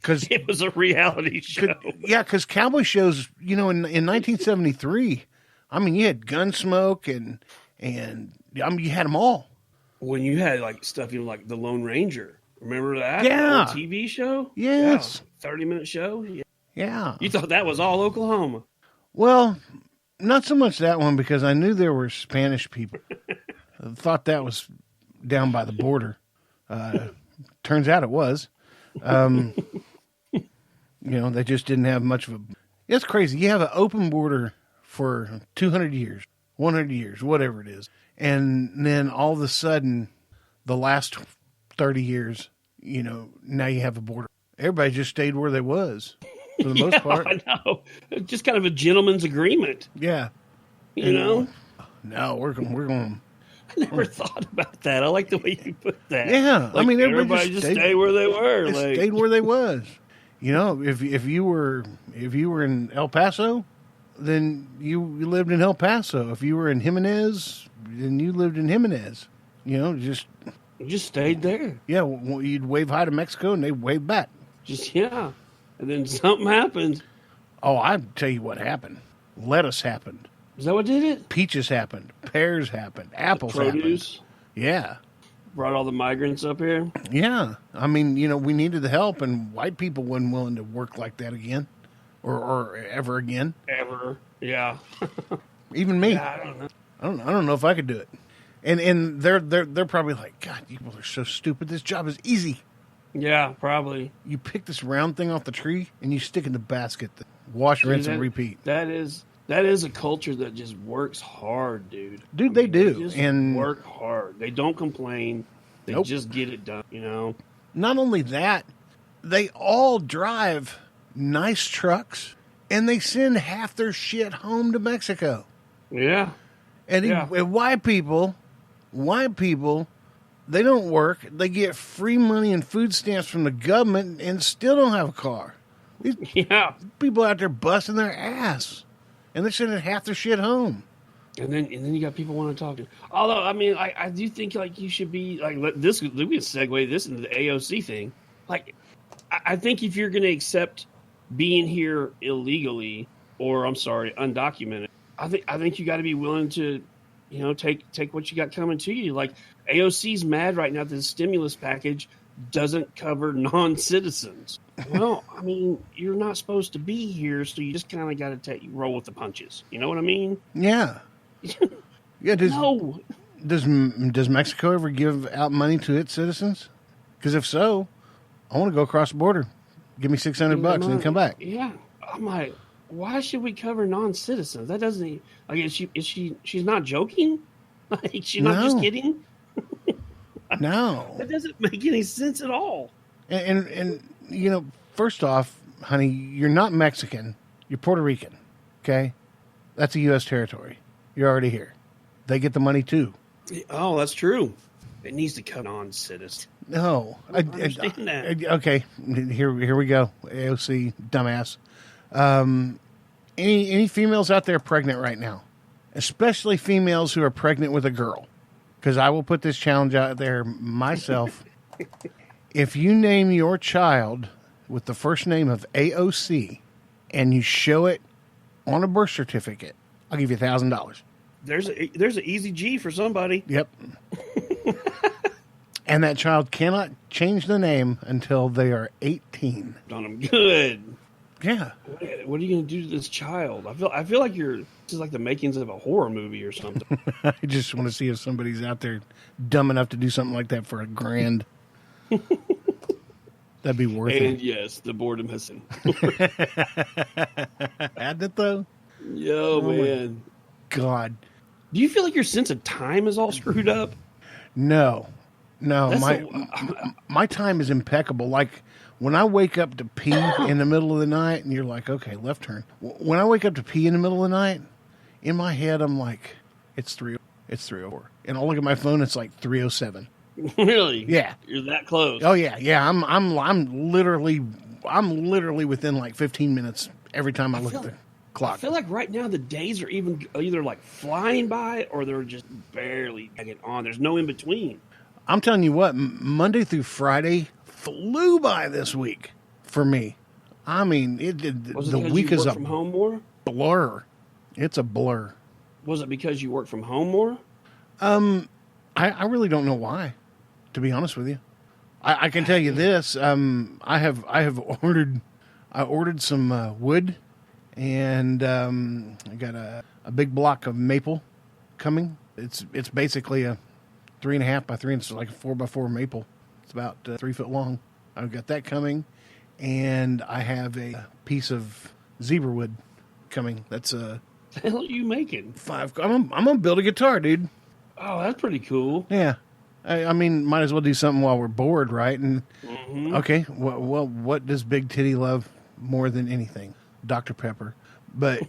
Because it was a reality show. Because cowboy shows, in 1973, I mean, you had Gunsmoke and I mean, you had them all. When you had like stuff, like the Lone Ranger, remember that? Yeah, the old TV show. Yes, 30-minute show. Yeah, you thought that was all Oklahoma. Well, not so much that one because I knew there were Spanish people. I thought that was down by the border. Turns out it was. They just didn't have much of a... It's crazy. You have an open border for 200 years, 100 years, whatever it is. And then all of a sudden, the last 30 years, now you have a border. Everybody just stayed where they was for the most part. I know. Just kind of a gentleman's agreement. Yeah. No, we're going... I never thought about that. I like the way you put that. Yeah. Like, I mean, everybody just stayed where they were. They stayed where they was. If you were in El Paso, then you lived in El Paso. If you were in Jimenez, then you lived in Jimenez. You just stayed there. Yeah, you'd wave hi to Mexico, and they wave back. And then something happened. Oh, I tell you what happened. Lettuce happened. Is that what did it? Peaches happened. Pears happened. Apples produce happened. Yeah. Brought all the migrants up here. Yeah. I mean, we needed the help, and white people wasn't willing to work like that again. Or ever again. Ever. Yeah. Even me. Yeah, I don't know. I don't know if I could do it. And they're probably like, God, you people are so stupid. This job is easy. Yeah, probably. You pick this round thing off the tree and you stick it in the basket. Wash, rinse, and repeat. That is a culture that just works hard, dude. Dude, they do. They just and work hard. They don't complain. They just get it done, Not only that, they all drive nice trucks and they send half their shit home to Mexico. Yeah. And white people, they don't work. They get free money and food stamps from the government and still don't have a car. These people out there busting their ass. And they're sending half their shit home. And then you got people want to talk to you. Although, I mean, I do think, like, you should be, like, let me segue this into the AOC thing. Like, I think if you're going to accept being here illegally, or, I'm sorry, undocumented, I think you got to be willing to, take what you got coming to you. Like, AOC's mad right now that the stimulus package doesn't cover non-citizens. Well, I mean, you're not supposed to be here, so you just kind of got to roll with the punches. You know what I mean? Yeah. Yeah. No. Does Mexico ever give out money to its citizens? Because if so, I want to go across the border. Give me $600 and then come back. Yeah. I'm like, why should we cover non-citizens? That doesn't, like, she's not joking? Like, she's not just kidding? No. That doesn't make any sense at all. And first off, honey, you're not Mexican. You're Puerto Rican. Okay? That's a U.S. territory. You're already here. They get the money too. Oh, that's true. It needs to cut on citizens. No. I understand that. Okay. Here we go. AOC, dumbass. Any females out there pregnant right now? Especially females who are pregnant with a girl. Because I will put this challenge out there myself. If you name your child with the first name of AOC and you show it on a birth certificate, I'll give you $1,000. There's an easy G for somebody. Yep. And that child cannot change the name until they are 18. On them good. Yeah. What are you going to do to this child? I feel like this is like the makings of a horror movie or something. I just want to see if somebody's out there dumb enough to do something like that for $1,000. That'd be worth it. And yes, the boredom has been. Hadn't it though? Yo, man. God. Do you feel like your sense of time is all screwed up? No. My time is impeccable. Like when I wake up to pee in the middle of the night, and you're like, okay, left turn. When I wake up to pee in the middle of the night, in my head, I'm like, it's 3:04, and I'll look at my phone, it's like 3:07. Really? Yeah. You're that close. Oh yeah, yeah. I'm literally within like 15 minutes every time I look at the clock. I feel like right now the days are either like flying by or they're just barely hanging on. There's no in between. I'm telling you what, Monday through Friday flew by this week. for me. I mean, Was it the because week you is work a from home more? blur. It's a blur. Was it because you work from home more? I really don't know why, to be honest with you. I can tell you this. I ordered some wood, and I got a big block of maple coming. It's basically a 3.5 by 3 inch, like a 4x4 maple. It's about 3 foot long. I've got that coming, and I have a piece of zebra wood coming. That's a The hell are you making? 5. I'm gonna build a guitar, dude. Oh, that's pretty cool. Yeah. I mean, might as well do something while we're bored, right? And okay, well, what does Big Titty love more than anything? Dr. Pepper. But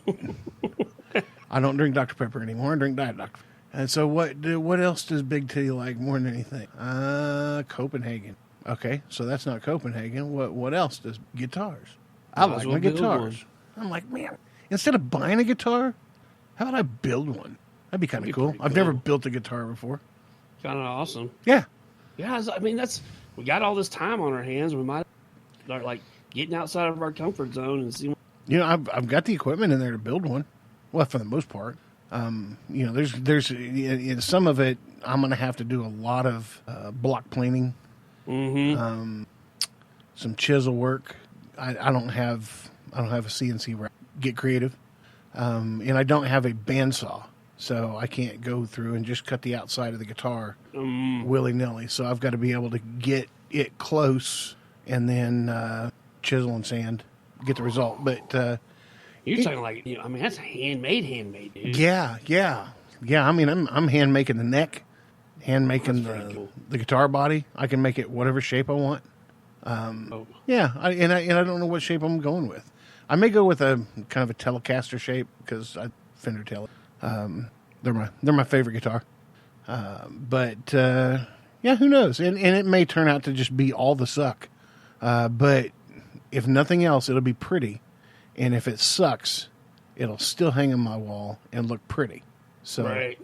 I don't drink Dr. Pepper anymore. I drink Diet Dr. And so what else does Big Titty like more than anything? Copenhagen. Okay, so that's not Copenhagen. What else does guitars? I like my guitars. I'm like, man, instead of buying a guitar, how about I build one? That'd be kind of cool. I've never built a guitar before. Kind of awesome. Yeah. Yeah, I mean, we got all this time on our hands. We might start like getting outside of our comfort zone and see. You know, I've got the equipment in there to build one. Well, for the most part, you know, there's some of it I'm going to have to do a lot of block planing, some chisel work. I don't have a CNC rack. Get creative, and I don't have a bandsaw. So I can't go through and just cut the outside of the guitar willy-nilly. So I've got to be able to get it close and then chisel and sand, get the result. But you're talking like, I mean, that's handmade, dude. Yeah. I mean, I'm hand making the neck, hand making the guitar body. I can make it whatever shape I want. Yeah, and I don't know what shape I'm going with. I may go with a kind of a Telecaster shape because I Fender Tele. They're my favorite guitar. But yeah, who knows? And it may turn out to just be all the suck. But if nothing else, it'll be pretty. And if it sucks, it'll still hang on my wall and look pretty. So, right.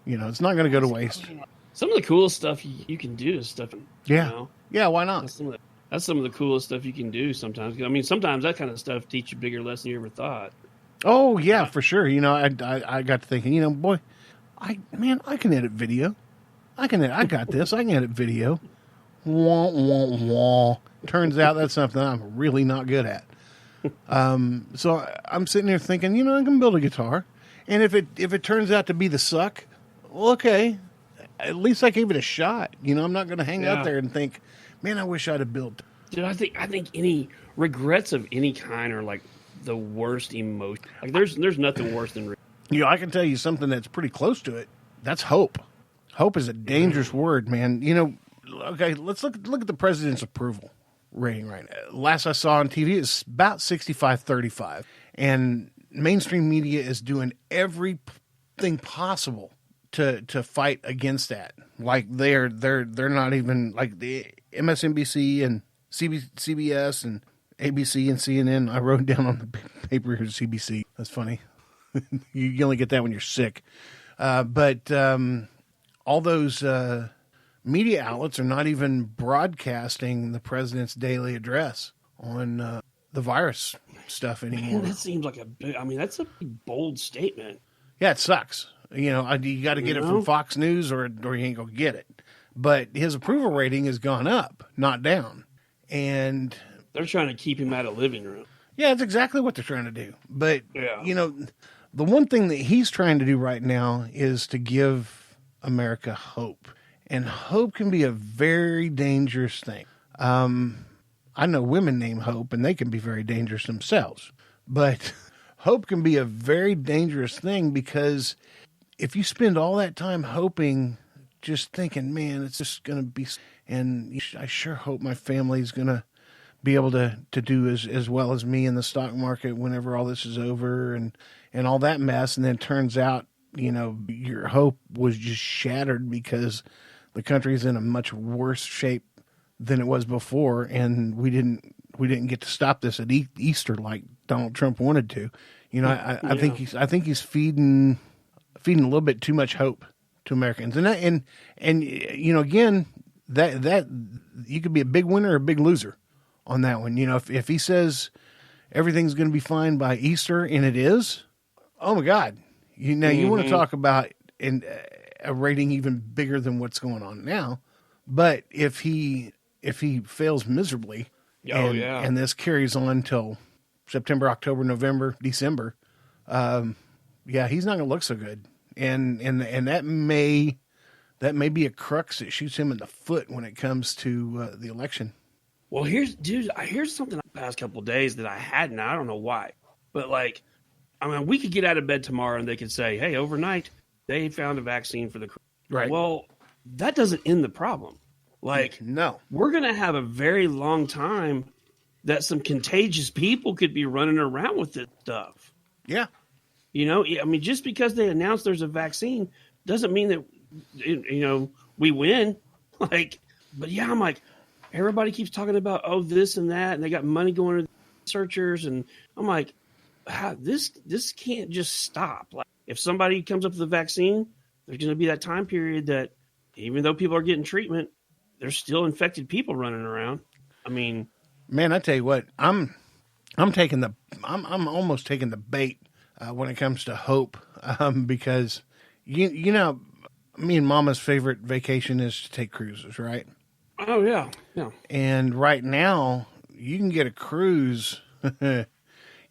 You know, it's not going to go to waste. Some of the coolest stuff you can do is stuff. Yeah. You know? Yeah, why not? That's some of the coolest stuff you can do sometimes. I mean, sometimes that kind of stuff teach you a bigger lesson you ever thought. Oh, yeah, for sure. You know, I got to thinking, you know, boy, I can edit video. I got this. I can edit video. Wah, wah, wah. Turns out that's something I'm really not good at. So I'm sitting there thinking, you know, I can build a guitar. And if it turns out to be the suck, well, okay, at least I gave it a shot. You know, I'm not going to hang out there and think, man, I wish I'd have built. Dude, I think any regrets of any kind are like the worst emotion. Like there's nothing worse than. You know, I can tell you something that's pretty close to it. That's hope. Hope is a dangerous word, man. You know, okay, let's look at the president's approval rating right now. Last I saw on TV, it's about 65-35, and mainstream media is doing everything possible to fight against that. Like they're not even like the MSNBC and CBS and ABC and CNN. I wrote down on the paper here CBC. That's funny. You only get that when you're sick. But all those media outlets are not even broadcasting the president's daily address on the virus stuff anymore. Man, that seems like that's a bold statement. Yeah, it sucks. You know, you got to get it from Fox News or you ain't going to get it. But his approval rating has gone up, not down. And they're trying to keep him out of living room. Yeah, that's exactly what they're trying to do. But, you know, the one thing that he's trying to do right now is to give America hope. And hope can be a very dangerous thing. I know women named Hope, and they can be very dangerous themselves. But hope can be a very dangerous thing because if you spend all that time hoping, just thinking, man, it's just going to be, and I sure hope my family's going to be able to do as well as me in the stock market whenever all this is over and all that mess. And then it turns out, you know, your hope was just shattered because the country's in a much worse shape than it was before. And we didn't get to stop this at Easter like Donald Trump wanted to. You know, I think he's feeding a little bit too much hope to Americans. And you know, again, that you could be a big winner or a big loser on that one. You know, if he says everything's going to be fine by Easter, and it is, oh my God. You want to talk about a rating even bigger than what's going on now. But if he fails miserably, and this carries on till September, October, November, December, he's not going to look so good. And that may be a crux that shoots him in the foot when it comes to the election. Well, here's something the past couple of days that I hadn't. I don't know why, but we could get out of bed tomorrow and they could say, "Hey, overnight they found a vaccine for the." Right. Well, that doesn't end the problem. No, we're going to have a very long time that some contagious people could be running around with this stuff. Yeah. You know, I mean, just because they announced there's a vaccine doesn't mean that, we win. But yeah, I'm like, everybody keeps talking about, this and that, and they got money going to researchers. And I'm like, this can't just stop. Like, if somebody comes up with a vaccine, there's going to be that time period that even though people are getting treatment, there's still infected people running around. I mean, man, I tell you what, I'm almost taking the bait when it comes to hope, because you know, me and Mama's favorite vacation is to take cruises, right? Oh yeah. And right now, you can get a cruise. You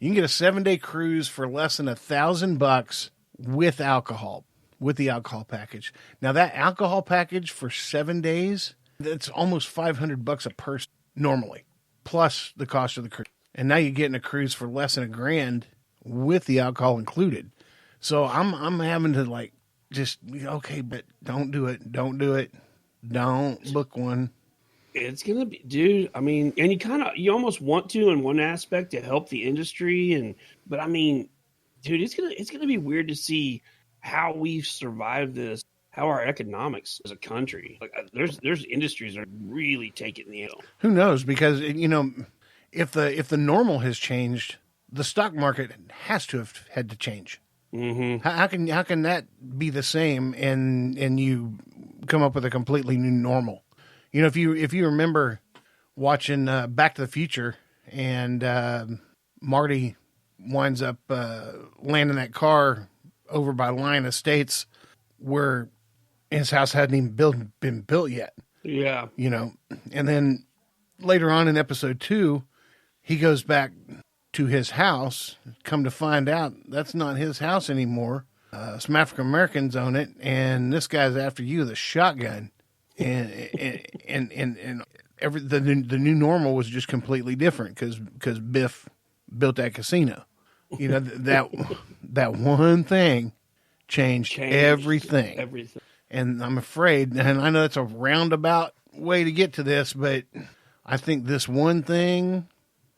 can get a 7-day cruise for less than $1,000 with alcohol, with the alcohol package. Now that alcohol package for 7 days, that's almost $500 a person normally, plus the cost of the cruise. And now you're getting a cruise for less than $1,000 with the alcohol included. So I'm having to just, okay, but don't do it. Don't book one. It's going to be, dude, I mean, and you almost want to in one aspect to help the industry. But I mean, dude, it's going to be weird to see how we've survived this, how our economics as a country, there's industries that are really taking the L. Who knows? Because, if the normal has changed, the stock market has to have had to change. Mm-hmm. How can that be the same and you come up with a completely new normal? You know, if you remember watching Back to the Future and Marty winds up landing that car over by Lion Estates where his house hadn't even been built yet. Yeah. You know, and then later on in episode 2, he goes back to his house, come to find out that's not his house anymore. Some African Americans own it, and this guy's after you with a shotgun. And the new normal was just completely different because Biff built that casino. You know, that one thing changed everything. Everything. And I'm afraid, and I know that's a roundabout way to get to this, but I think this one thing,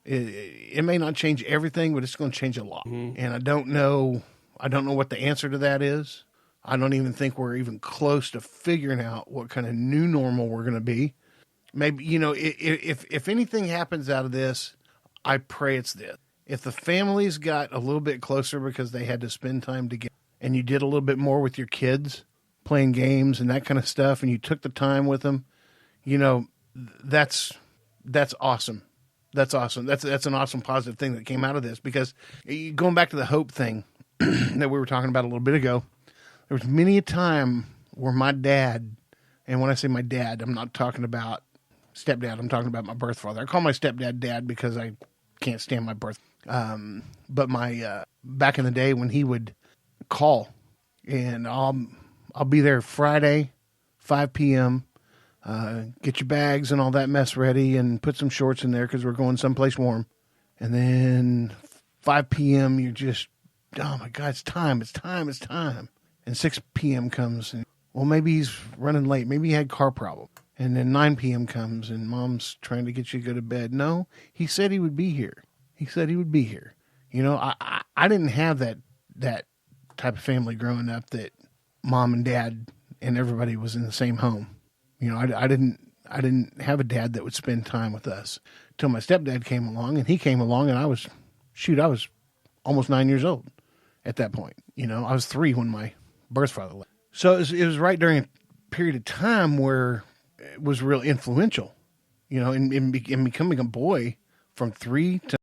it may not change everything, but it's going to change a lot. Mm-hmm. And I don't know what the answer to that is. I don't even think we're even close to figuring out what kind of new normal we're going to be. Maybe, if anything happens out of this, I pray it's this. If the families got a little bit closer because they had to spend time together and you did a little bit more with your kids, playing games and that kind of stuff, and you took the time with them, that's awesome. That's awesome. That's an awesome positive thing that came out of this, because going back to the hope thing that we were talking about a little bit ago, there was many a time where my dad, and when I say my dad, I'm not talking about stepdad, I'm talking about my birth father. I call my stepdad dad because I can't stand my birth. But my back in the day when he would call, and I'll be there Friday, 5 p.m., get your bags and all that mess ready and put some shorts in there because we're going someplace warm. And then 5 p.m., you're just, oh my God, it's time. And 6 p.m. comes, and well, maybe he's running late. Maybe he had car problem. And then 9 p.m. comes, and Mom's trying to get you to go to bed. No, he said he would be here. I didn't have that type of family growing up that Mom and Dad and everybody was in the same home. I didn't have a dad that would spend time with us till my stepdad came along, and he came along, and I was almost 9 years old at that point. I was 3 when my birth father left. So it was right during a period of time where it was real influential. in becoming a boy from 3 to